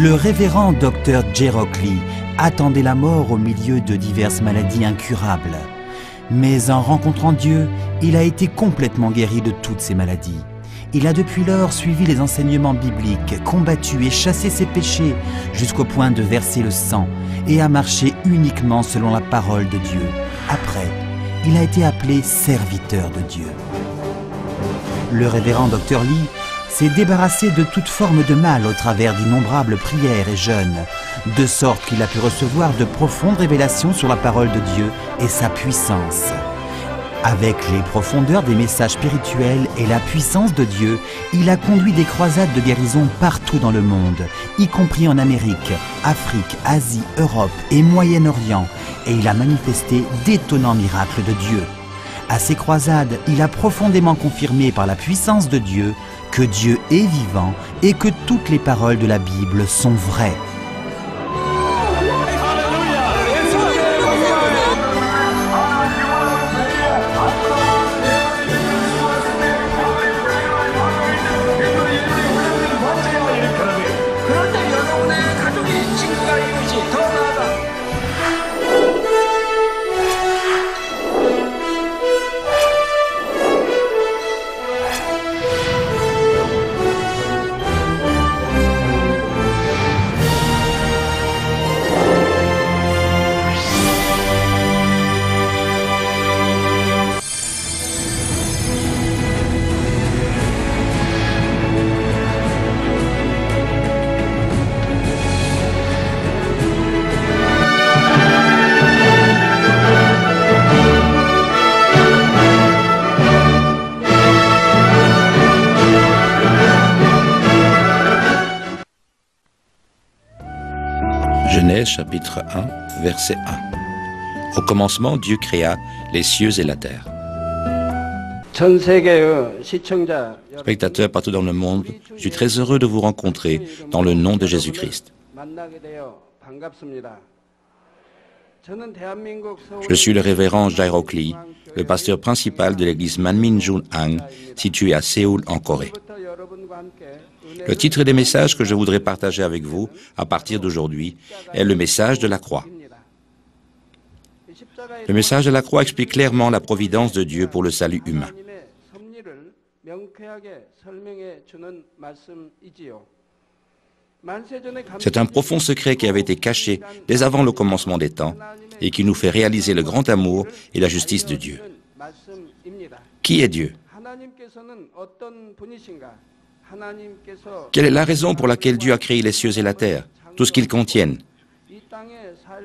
Le révérend Dr. J. Rockley attendait la mort au milieu de diverses maladies incurables. Mais en rencontrant Dieu, il a été complètement guéri de toutes ces maladies. Il a depuis lors suivi les enseignements bibliques, combattu et chassé ses péchés jusqu'au point de verser le sang et a marché uniquement selon la parole de Dieu. Après, il a été appelé serviteur de Dieu. Le révérend Dr. Lee s'est débarrassé de toute forme de mal au travers d'innombrables prières et jeûnes, de sorte qu'il a pu recevoir de profondes révélations sur la parole de Dieu et sa puissance. Avec les profondeurs des messages spirituels et la puissance de Dieu, il a conduit des croisades de guérison partout dans le monde, y compris en Amérique, Afrique, Asie, Europe et Moyen-Orient, et il a manifesté d'étonnants miracles de Dieu. À ces croisades, il a profondément confirmé par la puissance de Dieu que Dieu est vivant et que toutes les paroles de la Bible sont vraies. Genèse chapitre 1, verset 1. Au commencement, Dieu créa les cieux et la terre. Spectateurs partout dans le monde, je suis très heureux de vous rencontrer dans le nom de Jésus-Christ. Je suis le révérend J. Rockley, le pasteur principal de l'église Manminjung-ang, située à Séoul, en Corée. Le titre des messages que je voudrais partager avec vous à partir d'aujourd'hui est le message de la croix. Le message de la croix explique clairement la providence de Dieu pour le salut humain. C'est un profond secret qui avait été caché dès avant le commencement des temps et qui nous fait réaliser le grand amour et la justice de Dieu. Qui est Dieu? Quelle est la raison pour laquelle Dieu a créé les cieux et la terre, tout ce qu'ils contiennent,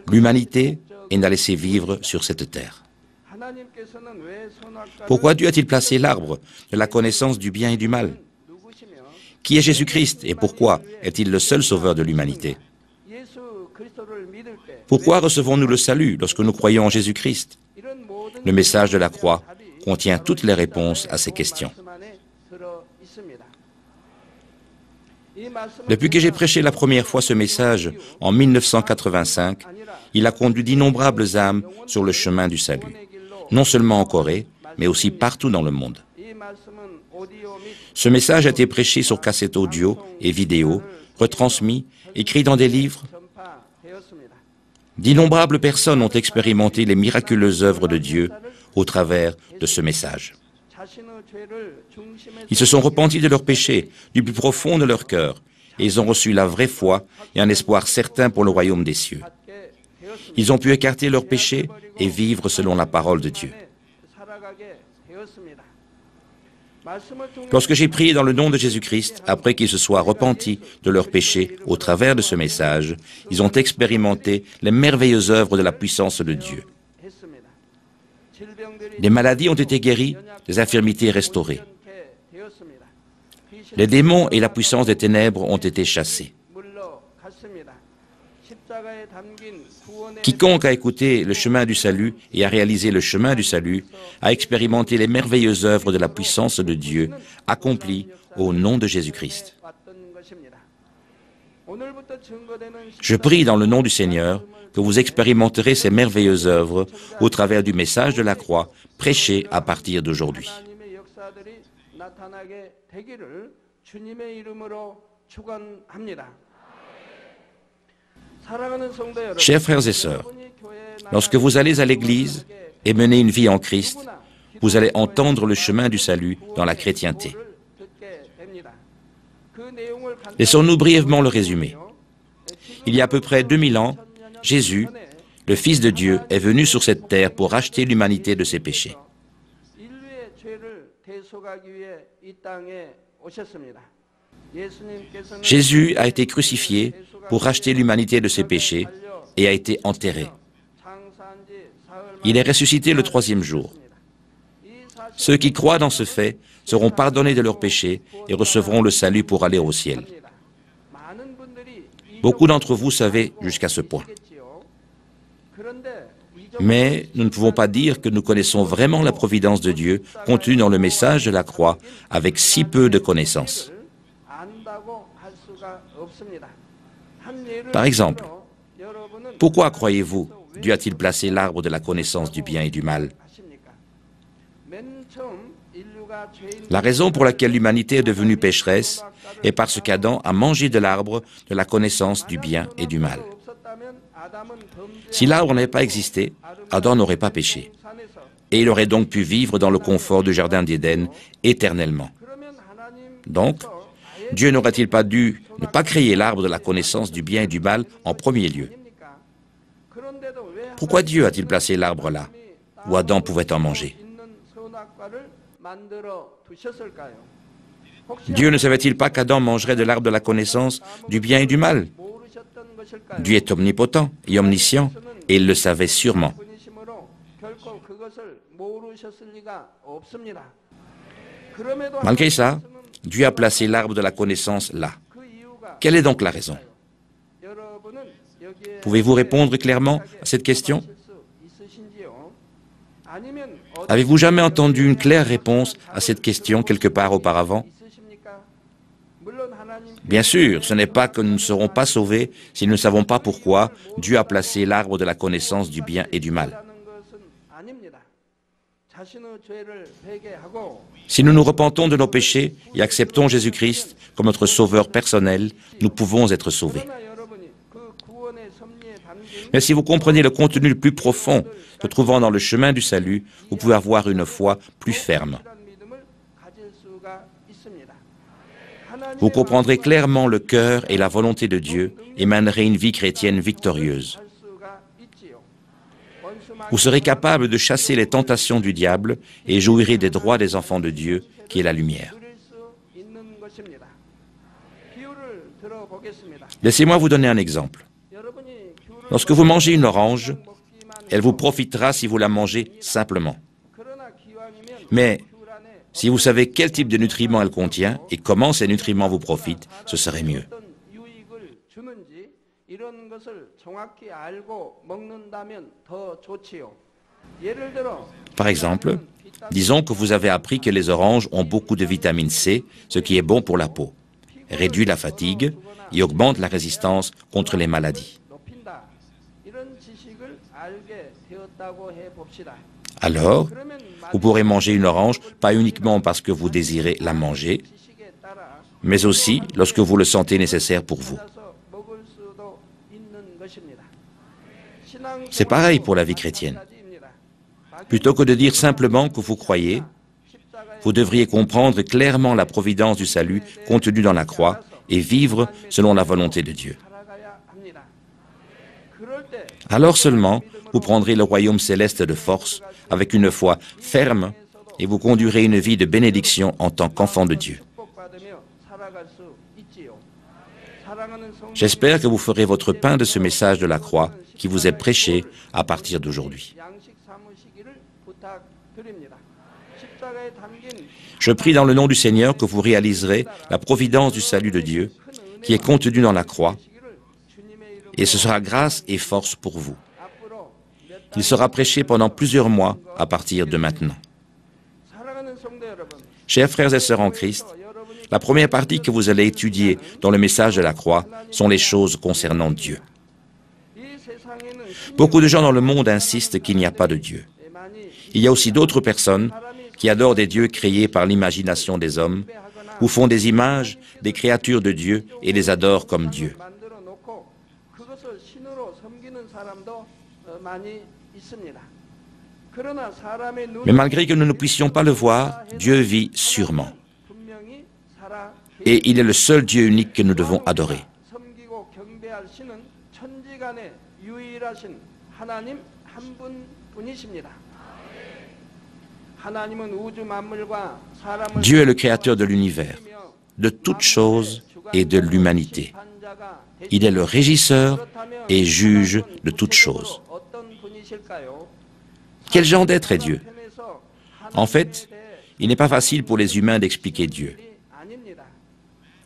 l'humanité, et n'a laissé vivre sur cette terre? Pourquoi Dieu a-t-il placé l'arbre de la connaissance du bien et du mal? Qui est Jésus-Christ et pourquoi est-il le seul sauveur de l'humanité? Pourquoi recevons-nous le salut lorsque nous croyons en Jésus-Christ? Le message de la croix contient toutes les réponses à ces questions. Depuis que j'ai prêché la première fois ce message en 1985, il a conduit d'innombrables âmes sur le chemin du salut, non seulement en Corée, mais aussi partout dans le monde. Ce message a été prêché sur cassette audio et vidéo, retransmis, écrit dans des livres. D'innombrables personnes ont expérimenté les miraculeuses œuvres de Dieu au travers de ce message. Ils se sont repentis de leurs péchés du plus profond de leur cœur et ils ont reçu la vraie foi et un espoir certain pour le royaume des cieux. Ils ont pu écarter leurs péchés et vivre selon la parole de Dieu. Lorsque j'ai prié dans le nom de Jésus-Christ, après qu'ils se soient repentis de leurs péchés au travers de ce message, ils ont expérimenté les merveilleuses œuvres de la puissance de Dieu. Des maladies ont été guéries, des infirmités restaurées. Les démons et la puissance des ténèbres ont été chassés. Quiconque a écouté le chemin du salut et a réalisé le chemin du salut a expérimenté les merveilleuses œuvres de la puissance de Dieu accomplies au nom de Jésus-Christ. Je prie dans le nom du Seigneur que vous expérimenterez ces merveilleuses œuvres au travers du message de la croix prêché à partir d'aujourd'hui. Chers frères et sœurs, lorsque vous allez à l'église et menez une vie en Christ, vous allez entendre le chemin du salut dans la chrétienté. Laissons-nous brièvement le résumer. Il y a à peu près 2000 ans, Jésus, le Fils de Dieu, est venu sur cette terre pour racheter l'humanité de ses péchés. Jésus a été crucifié pour racheter l'humanité de ses péchés et a été enterré. Il est ressuscité le 3e jour. Ceux qui croient dans ce fait seront pardonnés de leurs péchés et recevront le salut pour aller au ciel. Beaucoup d'entre vous savaient jusqu'à ce point. Mais nous ne pouvons pas dire que nous connaissons vraiment la providence de Dieu contenue dans le message de la croix avec si peu de connaissances. Par exemple, pourquoi croyez-vous Dieu a-t-il placé l'arbre de la connaissance du bien et du mal? La raison pour laquelle l'humanité est devenue pécheresse est parce qu'Adam a mangé de l'arbre de la connaissance du bien et du mal. Si l'arbre n'avait pas existé, Adam n'aurait pas péché. Et il aurait donc pu vivre dans le confort du jardin d'Éden éternellement. Donc, Dieu n'aurait-il pas dû ne pas créer l'arbre de la connaissance du bien et du mal en premier lieu? Pourquoi Dieu a-t-il placé l'arbre là, où Adam pouvait en manger? Dieu ne savait-il pas qu'Adam mangerait de l'arbre de la connaissance du bien et du mal? Dieu est omnipotent et omniscient, et il le savait sûrement. Malgré ça, Dieu a placé l'arbre de la connaissance là. Quelle est donc la raison? Pouvez-vous répondre clairement à cette question? Avez-vous jamais entendu une claire réponse à cette question quelque part auparavant? Bien sûr, ce n'est pas que nous ne serons pas sauvés si nous ne savons pas pourquoi Dieu a placé l'arbre de la connaissance du bien et du mal. Si nous nous repentons de nos péchés et acceptons Jésus-Christ comme notre sauveur personnel, nous pouvons être sauvés. Mais si vous comprenez le contenu le plus profond se trouvant dans le chemin du salut, vous pouvez avoir une foi plus ferme. Vous comprendrez clairement le cœur et la volonté de Dieu et mènerez une vie chrétienne victorieuse. Vous serez capable de chasser les tentations du diable et jouirez des droits des enfants de Dieu, qui est la lumière. Laissez-moi vous donner un exemple. Lorsque vous mangez une orange, elle vous profitera si vous la mangez simplement. Mais si vous savez quel type de nutriments elle contient et comment ces nutriments vous profitent, ce serait mieux. Par exemple, disons que vous avez appris que les oranges ont beaucoup de vitamine C, ce qui est bon pour la peau, réduit la fatigue et augmente la résistance contre les maladies. Alors, vous pourrez manger une orange, pas uniquement parce que vous désirez la manger, mais aussi lorsque vous le sentez nécessaire pour vous. C'est pareil pour la vie chrétienne. Plutôt que de dire simplement que vous croyez, vous devriez comprendre clairement la providence du salut contenue dans la croix et vivre selon la volonté de Dieu. Alors seulement, vous prendrez le royaume céleste de force, avec une foi ferme, et vous conduirez une vie de bénédiction en tant qu'enfant de Dieu. J'espère que vous ferez votre pain de ce message de la croix qui vous est prêché à partir d'aujourd'hui. Je prie dans le nom du Seigneur que vous réaliserez la providence du salut de Dieu qui est contenue dans la croix, et ce sera grâce et force pour vous. Il sera prêché pendant plusieurs mois à partir de maintenant. Chers frères et sœurs en Christ, la première partie que vous allez étudier dans le message de la croix sont les choses concernant Dieu. Beaucoup de gens dans le monde insistent qu'il n'y a pas de Dieu. Il y a aussi d'autres personnes qui adorent des dieux créés par l'imagination des hommes ou font des images des créatures de Dieu et les adorent comme Dieu. 그것을 신으로 섬기는 사람도 많이 있습니다. 그러나 사람의 Mais malgré que nous ne puissions pas le voir, Dieu vit sûrement. 분명히 살아 Et il est le seul Dieu unique que nous devons adorer. 섬기고 경배할 신은 천지간의 유일하신 하나님 한 분뿐이십니다. 하나님은 우주 만물과 사람을 Dieu est le créateur de l'univers, de toutes choses et de l'humanité. Il est le régisseur et juge de toutes choses. Quel genre d'être est Dieu? En fait, il n'est pas facile pour les humains d'expliquer Dieu.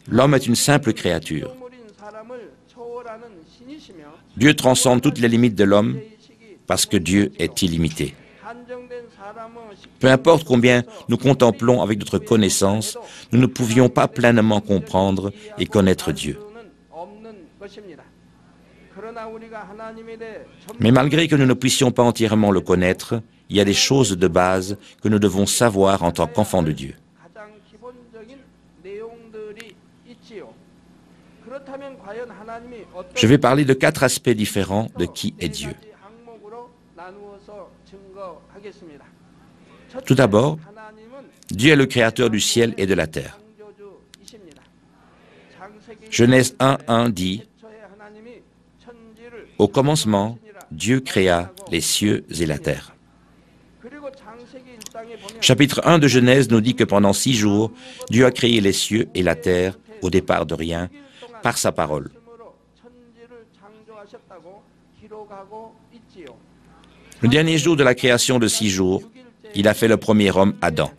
L'homme est une simple créature. Dieu transcende toutes les limites de l'homme parce que Dieu est illimité. Peu importe combien nous contemplons avec notre connaissance, nous ne pouvions pas pleinement comprendre et connaître Dieu. Mais malgré que nous ne puissions pas entièrement le connaître, il y a des choses de base que nous devons savoir en tant qu'enfants de Dieu. Je vais parler de 4 aspects différents de qui est Dieu. Tout d'abord, Dieu est le créateur du ciel et de la terre. Genèse 1:1 dit « Au commencement, Dieu créa les cieux et la terre. » Chapitre 1 de Genèse nous dit que pendant 6 jours, Dieu a créé les cieux et la terre au départ de rien, par sa parole. Le dernier jour de la création de 6 jours, il a fait le premier homme, Adam,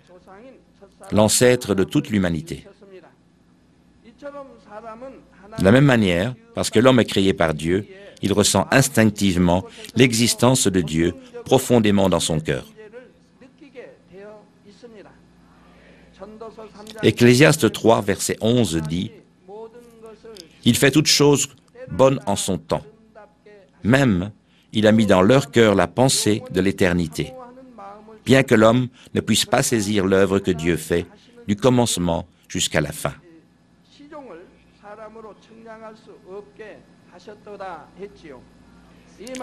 l'ancêtre de toute l'humanité. De la même manière, parce que l'homme est créé par Dieu, il ressent instinctivement l'existence de Dieu profondément dans son cœur. Ecclésiaste 3, verset 11 dit « Il fait toutes choses bonnes en son temps. Même, il a mis dans leur cœur la pensée de l'éternité. Bien que l'homme ne puisse pas saisir l'œuvre que Dieu fait, du commencement jusqu'à la fin. »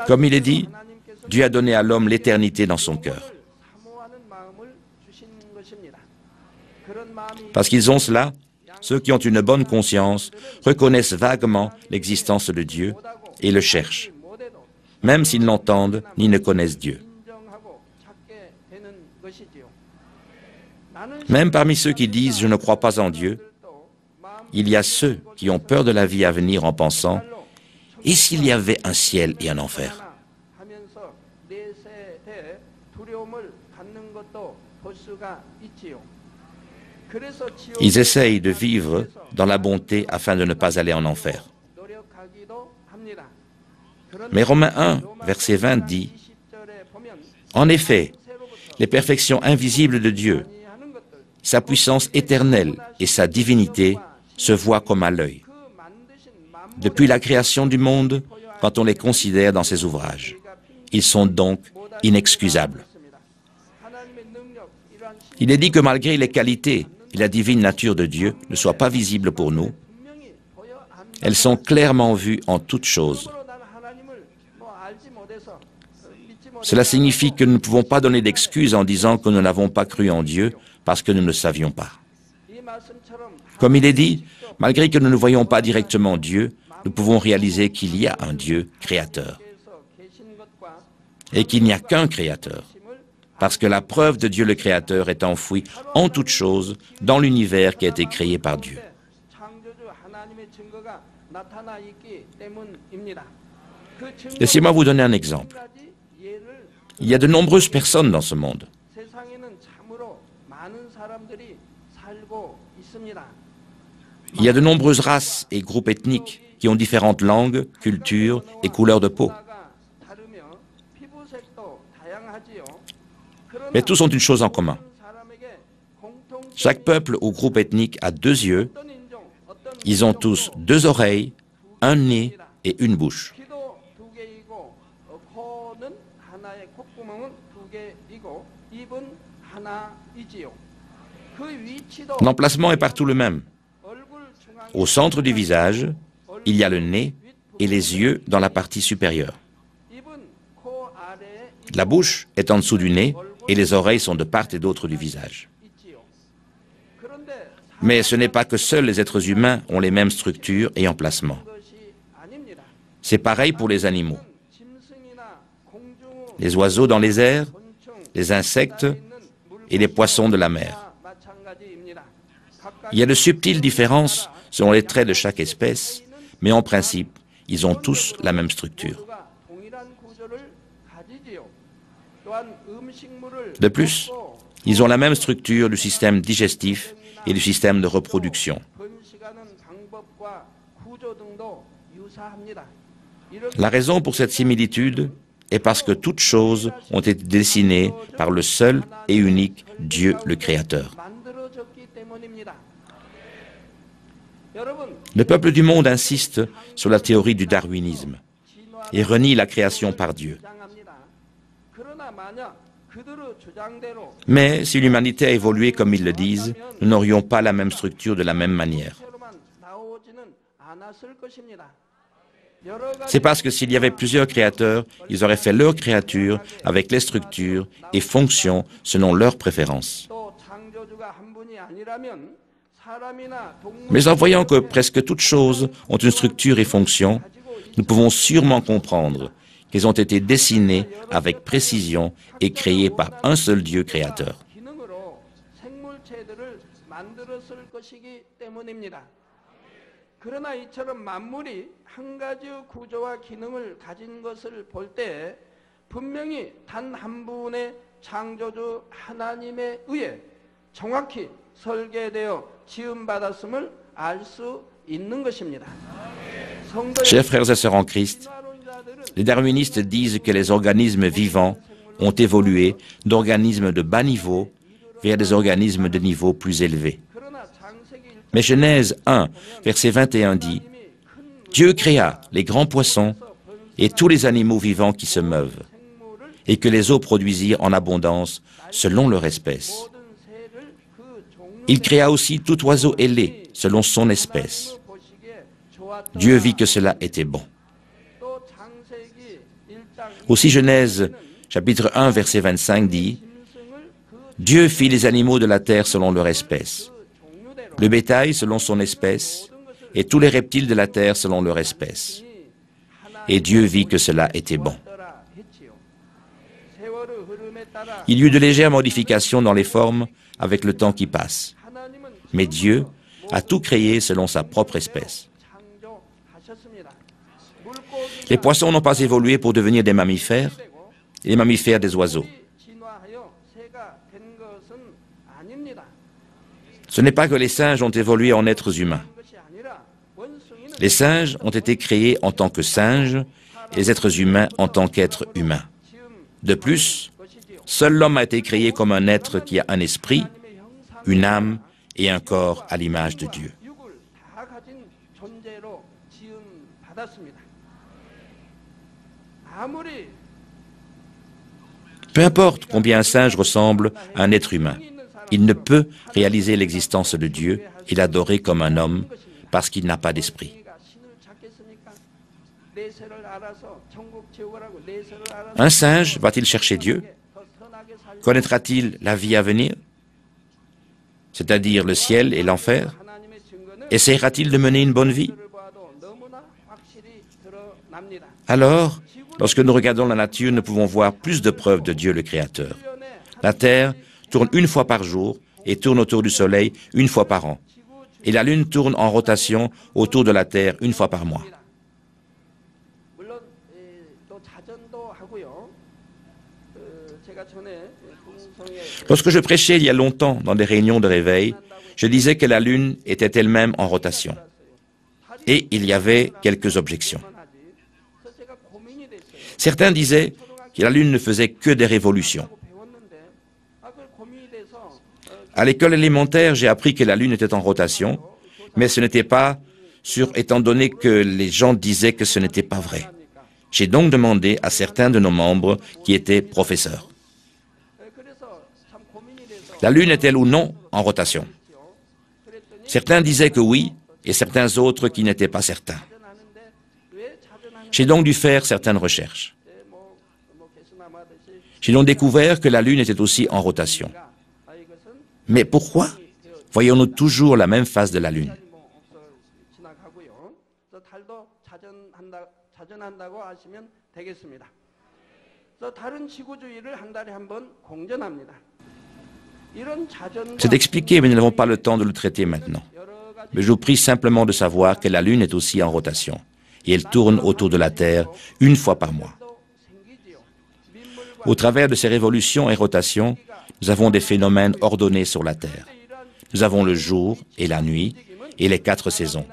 Comme il est dit, Dieu a donné à l'homme l'éternité dans son cœur. Parce qu'ils ont cela, ceux qui ont une bonne conscience reconnaissent vaguement l'existence de Dieu et le cherchent, même s'ils n'entendent ni ne connaissent Dieu. Même parmi ceux qui disent « je ne crois pas en Dieu », il y a ceux qui ont peur de la vie à venir en pensant « et s'il y avait un ciel et un enfer ?» Ils essayent de vivre dans la bonté afin de ne pas aller en enfer. Mais Romains 1, verset 20 dit « En effet, les perfections invisibles de Dieu, sa puissance éternelle et sa divinité se voient comme à l'œil. Depuis la création du monde, quand on les considère dans ses ouvrages, ils sont donc inexcusables. » Il est dit que malgré les qualités et la divine nature de Dieu ne soient pas visibles pour nous, elles sont clairement vues en toutes choses. Cela signifie que nous ne pouvons pas donner d'excuses en disant que nous n'avons pas cru en Dieu parce que nous ne savions pas. Comme il est dit, malgré que nous ne voyons pas directement Dieu, nous pouvons réaliser qu'il y a un Dieu créateur et qu'il n'y a qu'un créateur, parce que la preuve de Dieu le Créateur est enfouie en toutes choses dans l'univers qui a été créé par Dieu. Laissez-moi vous donner un exemple. Il y a de nombreuses personnes dans ce monde. Il y a de nombreuses races et groupes ethniques qui ont différentes langues, cultures et couleurs de peau. Mais tous ont une chose en commun. Chaque peuple ou groupe ethnique a 2 yeux, ils ont tous 2 oreilles, un nez et une bouche. L'emplacement est partout le même. Au centre du visage, il y a le nez et les yeux dans la partie supérieure. 입은 코 아래에 La bouche est en dessous du nez et les oreilles sont de part et d'autre du visage. 있지요. 그런데 Mais ce n'est pas que seuls les êtres humains ont les mêmes structures et emplacements. 것이 아닙니다. C'est pareil pour les animaux. 짐승이나 공중, Les oiseaux dans les airs, 곤충, les insectes 있는 et les poissons de la mer. 마찬가지입니다. 각각 Il y a de subtiles différences selon les traits de chaque espèce, mais en principe, ils ont tous la même structure. 모두가 동일한 구조를 가지지요. 또한 음식물을 De plus, 먹고 ils ont la même structure du système digestif et du système de reproduction. 번식하는 방법과 구조 등도 유사합니다. 이렇게 La raison pour cette similitude est parce que toutes choses ont été dessinées par le seul et unique Dieu le Créateur. 만들어졌기 때문입니다. 여러분, Le peuple du monde insiste sur la théorie du darwinisme et renie la création par Dieu. 주장합니다. 그러나 만약 그들의 주장대로 Mais si l'humanité a évolué comme ils le disent, nous n'aurions pas la même structure de la même manière. 새로만 나오지는 않았을 것입니다. 여러 가지 C'est parce que s'il y avait plusieurs créateurs, ils auraient fait leur créature avec les structures et fonctions selon leurs préférences. 또 창조주가 한 분이 아니라면 사람이나 동물 Mais en voyant que presque toutes choses ont une structure et fonction, nous pouvons sûrement comprendre qu'elles ont été dessinées avec précision et créées par un seul Dieu créateur. 기능으로 생물체들을 만들었을 것이기 때문입니다. 그러나 이처럼 만물이 한 가지의 구조와 기능을 가진 것을 볼 때 분명히 단 한 분의 창조주 하나님에 의해 정확히 설계되어 지음받았음을 알 수 있는 것입니다. Chers frères et sœurs en Christ, les darwinistes disent que les organismes vivants ont évolué d'organismes de bas niveau vers des organismes de niveau plus élevé. Mais Genèse 1, verset 21 dit, « Dieu créa les grands poissons et tous les animaux vivants qui se meuvent, et que les eaux produisirent en abondance selon leur espèce. Il créa aussi tout oiseau ailé selon son espèce. Dieu vit que cela était bon. » Aussi Genèse chapitre 1 verset 25 dit, « Dieu fit les animaux de la terre selon leur espèce, le bétail selon son espèce, et tous les reptiles de la terre selon leur espèce. Et Dieu vit que cela était bon. » Il y eut de légères modifications dans les formes avec le temps qui passe. Mais Dieu a tout créé selon sa propre espèce. Les poissons n'ont pas évolué pour devenir des mammifères, et les mammifères des oiseaux. Ce n'est pas que les singes ont évolué en êtres humains. Les singes ont été créés en tant que singes, et les êtres humains en tant qu'êtres humains. De plus, seul l'homme a été créé comme un être qui a un esprit, une âme et un corps à l'image de Dieu. Peu importe combien un singe ressemble à un être humain, il ne peut réaliser l'existence de Dieu et l'adorer comme un homme parce qu'il n'a pas d'esprit. Un singe va-t-il chercher Dieu? Connaîtra-t-il la vie à venir, c'est-à-dire le ciel et l'enfer? Essayera-t-il de mener une bonne vie? Alors, lorsque nous regardons la nature, nous pouvons voir plus de preuves de Dieu le Créateur. La terre tourne une fois par jour et tourne autour du soleil une fois par an. Et la lune tourne en rotation autour de la terre une fois par mois. Lorsque je prêchais il y a longtemps dans des réunions de réveil, je disais que la lune était elle-même en rotation. Et il y avait quelques objections. Certains disaient que la lune ne faisait que des révolutions. À l'école élémentaire, j'ai appris que la lune était en rotation, mais ce n'était pas sûr étant donné que les gens disaient que ce n'était pas vrai. J'ai donc demandé à certains de nos membres qui étaient professeurs. La lune est-elle ou non en rotation? Certains disaient que oui, et certains autres qui n'étaient pas certains. J'ai donc dû faire certaines recherches. J'ai donc découvert que la Lune était aussi en rotation. Mais pourquoi voyons-nous toujours la même face de la Lune? C'est expliqué, mais nous n'avons pas le temps de le traiter maintenant. Mais je vous prie simplement de savoir que la Lune est aussi en rotation. Et elle tourne autour de la Terre une fois par mois. Au travers de ces révolutions et rotations, nous avons des phénomènes ordonnés sur la Terre. Nous avons le jour et la nuit et les 4 saisons.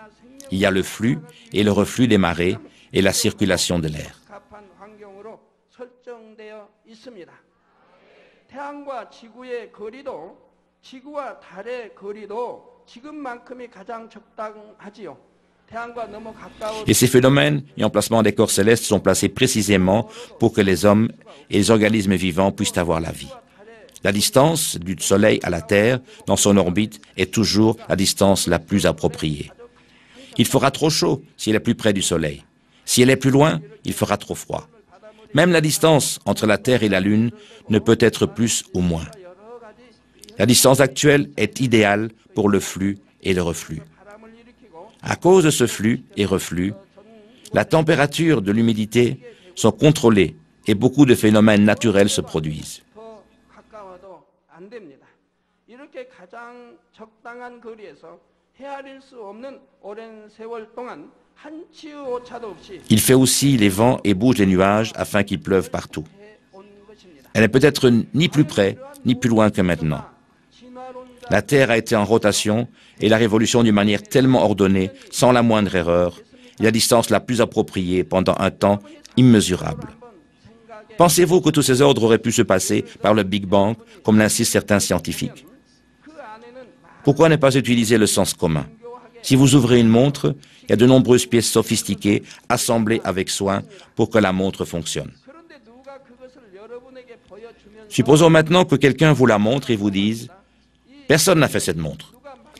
Il y a le flux et le reflux des marées et la circulation de l'air. Et ces phénomènes et emplacements des corps célestes sont placés précisément pour que les hommes et les organismes vivants puissent avoir la vie. La distance du Soleil à la Terre dans son orbite est toujours la distance la plus appropriée. Il fera trop chaud si elle est plus près du Soleil. Si elle est plus loin, il fera trop froid. Même la distance entre la Terre et la Lune ne peut être plus ou moins. La distance actuelle est idéale pour le flux et le reflux. À cause de ce flux et reflux, la température de l'humidité sont contrôlées et beaucoup de phénomènes naturels se produisent. Il fait aussi les vents et bouge les nuages afin qu'il pleuve partout. Elle n'est peut-être ni plus près ni plus loin que maintenant. La Terre a été en rotation et la révolution d'une manière tellement ordonnée, sans la moindre erreur, et la distance la plus appropriée pendant un temps immesurable. Pensez-vous que tous ces ordres auraient pu se passer par le Big Bang, comme l'insistent certains scientifiques? Pourquoi ne pas utiliser le sens commun? Si vous ouvrez une montre, il y a de nombreuses pièces sophistiquées assemblées avec soin pour que la montre fonctionne. Supposons maintenant que quelqu'un vous la montre et vous dise « Personne n'a fait cette montre.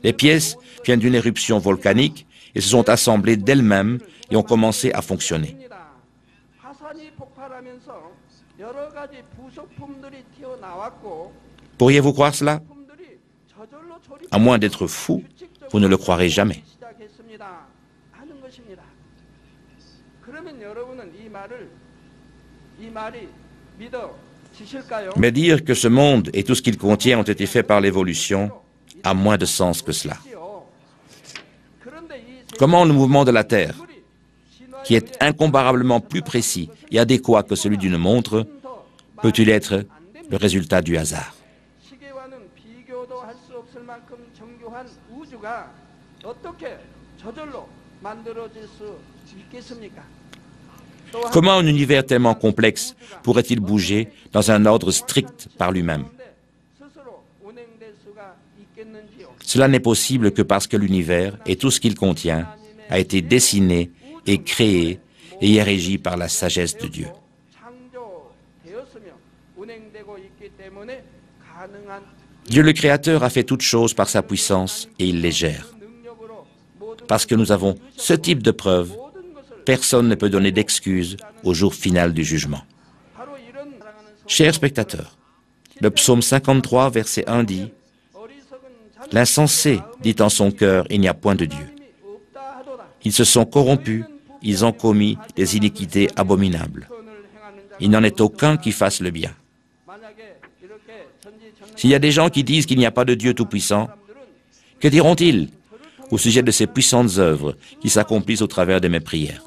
Les pièces viennent d'une éruption volcanique et se sont assemblées d'elles-mêmes et ont commencé à fonctionner. » Pourriez-vous croire cela? À moins d'être fou, vous ne le croirez jamais. Mais dire que ce monde et tout ce qu'il contient ont été faits par l'évolution a moins de sens que cela. Comment le mouvement de la Terre, qui est incomparablement plus précis et adéquat que celui d'une montre, peut-il être le résultat du hasard? Comment un univers tellement complexe pourrait-il bouger dans un ordre strict par lui-même? Cela n'est possible que parce que l'univers et tout ce qu'il contient a été dessiné et créé et est régi par la sagesse de Dieu. Dieu le Créateur a fait toutes choses par sa puissance et il les gère. Parce que nous avons ce type de preuves, personne ne peut donner d'excuses au jour final du jugement. Chers spectateurs, le psaume 53, verset 1 dit « L'insensé dit en son cœur, il n'y a point de Dieu. Ils se sont corrompus, ils ont commis des iniquités abominables. Il n'en est aucun qui fasse le bien. » S'il y a des gens qui disent qu'il n'y a pas de Dieu tout-puissant, que diront-ils au sujet de ces puissantes œuvres qui s'accomplissent au travers de mes prières?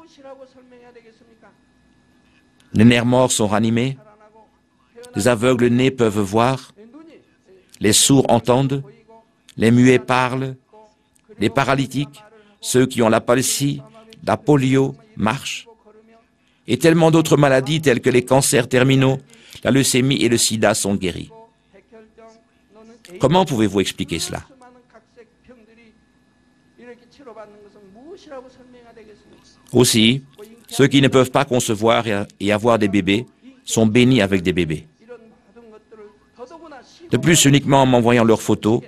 Les nerfs morts sont ranimés, les aveugles nés peuvent voir, les sourds entendent, les muets parlent, les paralytiques, ceux qui ont la palsy, la polio, marchent, et tellement d'autres maladies telles que les cancers terminaux, la leucémie et le sida sont guéris. Comment pouvez-vous expliquer cela? Aussi, ceux qui ne peuvent pas concevoir et avoir des bébés sont bénis avec des bébés. De plus, uniquement en m'envoyant leurs photos,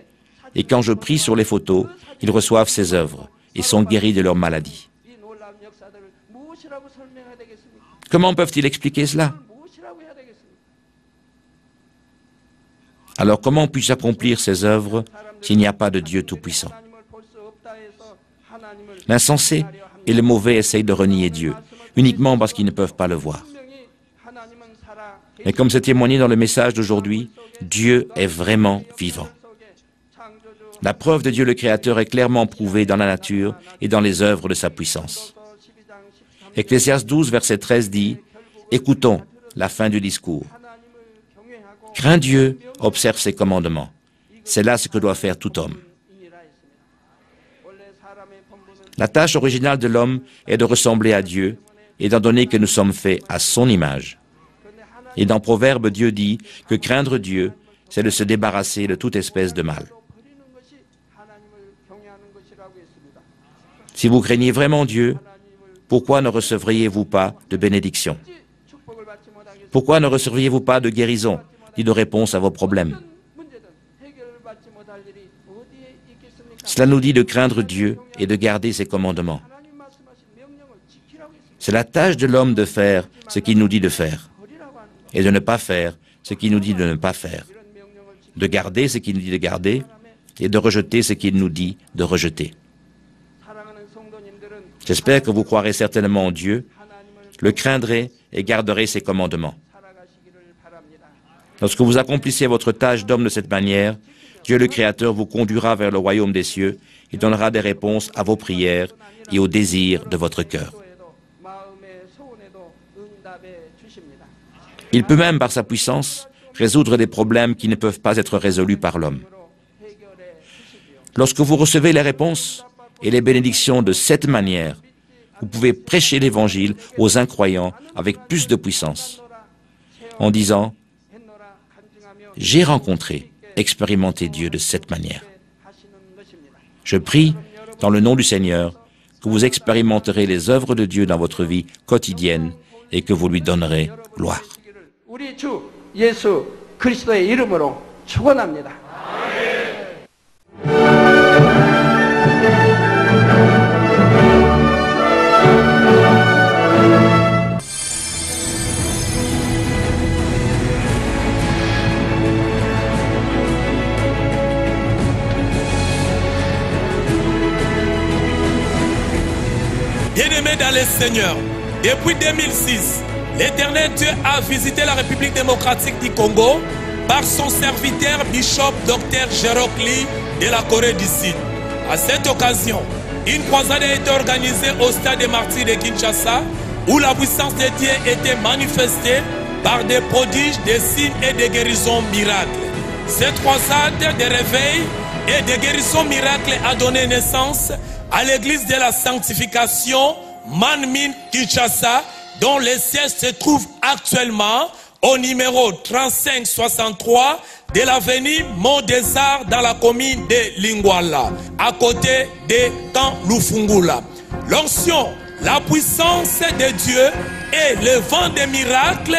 et quand je prie sur les photos, ils reçoivent ces œuvres et sont guéris de leurs maladies. Comment peuvent-ils expliquer cela? 무엇이라고 해야 되겠습니까? Alors comment puis-je accomplir ces œuvres s'il n'y a pas de Dieu Tout-Puissant? 하나님을 볼 수 없다 해서 하나님을 L'insensé et le mauvais essayent de renier Dieu, uniquement parce qu'ils ne peuvent pas le voir. 분명히 하나님은 살아 Mais comme c'est témoigné dans le message d'aujourd'hui, Dieu est vraiment vivant. 속에 창조주 La preuve de Dieu le Créateur est clairement prouvée dans la nature et dans les œuvres de sa puissance. 12장 13 Ecclésiaste 12, verset 13 dit, « Écoutons la fin du discours. 하나님을 경외하고 Crains Dieu, observe ses commandements. C'est là ce que doit faire tout homme. » 인이라 했습니다. 원래 사람의 본분은 La tâche originale de l'homme est de ressembler à Dieu, étant donné que nous sommes faits à son image. Et dans Proverbe, Dieu dit que craindre Dieu, c'est de se débarrasser de toute espèce de mal. 버리는 것이 하나님을 경외하는 것이라고 했습니다. Si vous craignez vraiment Dieu, pourquoi ne recevriez-vous pas de bénédiction? 축복을 받지 못하겠습니다. Pourquoi ne recevriez-vous pas de guérison, ni de réponse à vos problèmes? 문제든 해결받지 못할 일이 어디에 있겠습니까? Cela nous dit de craindre Dieu et de garder ses commandements. 하나님 말씀하신 명령을 지키라고 했습니다. C'est la tâche de l'homme de faire ce qu'il nous dit de faire, 버리라고 하는 것. et de ne pas faire ce qu'il nous dit de ne pas faire, 이런 명령을 지키 de garder ce qu'il nous dit de garder, et de rejeter ce qu'il nous dit de rejeter. 사랑하는 성도님들은 J'espère que vous croirez certainement en Dieu, 하나님을 le craindrez et garderez ses commandements. 살아가시기를 바랍니다. Lorsque vous accomplissez votre tâche d'homme de cette manière, Dieu le Créateur vous conduira vers le royaume des cieux et donnera des réponses à vos prières et aux désirs de votre cœur. 기도에도 마음의 소원에도 응답해 주십니다. Il peut même, par sa puissance, résoudre des problèmes qui ne peuvent pas être résolus par l'homme. 해결해 주시지요. Lorsque vous recevez les réponses et les bénédictions de cette manière, vous pouvez prêcher l'Évangile aux incroyants avec plus de puissance, en disant 했노라 간증하며 « J'ai rencontré, expérimenté Dieu de cette manière. 하시는 것입니다. » Je prie, dans le nom du Seigneur, que vous expérimenterez les œuvres de Dieu dans votre vie quotidienne et que vous lui donnerez gloire. 우리 주 예수 그리스도의 이름으로 축원합니다. Bien-aimés dans le Seigneur, depuis 2006, l'Éternel Dieu a visité la République démocratique du Congo par son serviteur Bishop Dr Jérôme Lee de la Corée du Sud. À cette occasion, une croisade a été organisée au stade des martyrs de Kinshasa où la puissance de Dieu était manifestée par des prodiges, des signes et des guérisons miracles. Cette croisade de réveil et de guérisons miracles a donné naissance à l'église de la sanctification Manmin Kinshasa, dont le siège se trouve actuellement au numéro 3563 de l'avenue Mont des Arts dans la commune de Lingwala, à côté de Camp Lufungula. L'onction, la puissance de Dieu et le vent des miracles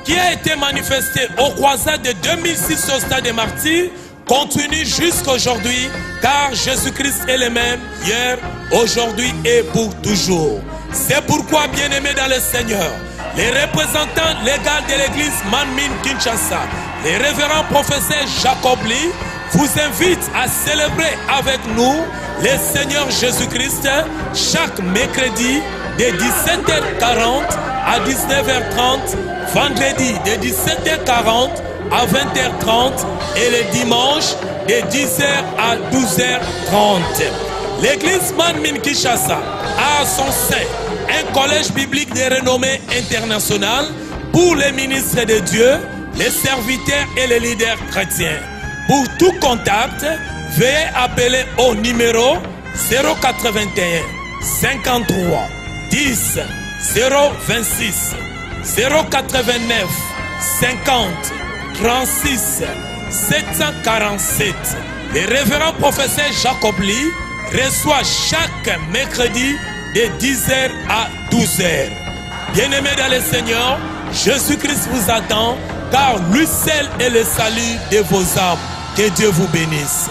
qui a été manifesté au croisade de 2006 au stade des martyrs continue jusqu'à aujourd'hui, car Jésus-Christ est le même hier, aujourd'hui et pour toujours. C'est pourquoi, bien-aimés dans le Seigneur, les représentants légaux de l'église Manmin Kinshasa, les révérends professeurs Jacob Lee, vous invitent à célébrer avec nous le Seigneur Jésus-Christ chaque mercredi de 17h40 à 19h30, vendredi de 17h40 à 20h30 et le dimanche de 10h à 12h30. L'église Manmin Kinshasa a à son sein un collège biblique de renommée internationale pour les ministres de Dieu, les serviteurs et les leaders chrétiens. Pour tout contact, veuillez appeler au numéro 081 53 10 026 089 50 36 747. Le révérend professeur Jacob Lee reçoit chaque mercredi de 10h à 12h. Bien-aimés dans le Seigneur, Jésus-Christ vous attend, car lui seul est le salut de vos âmes. Que Dieu vous bénisse.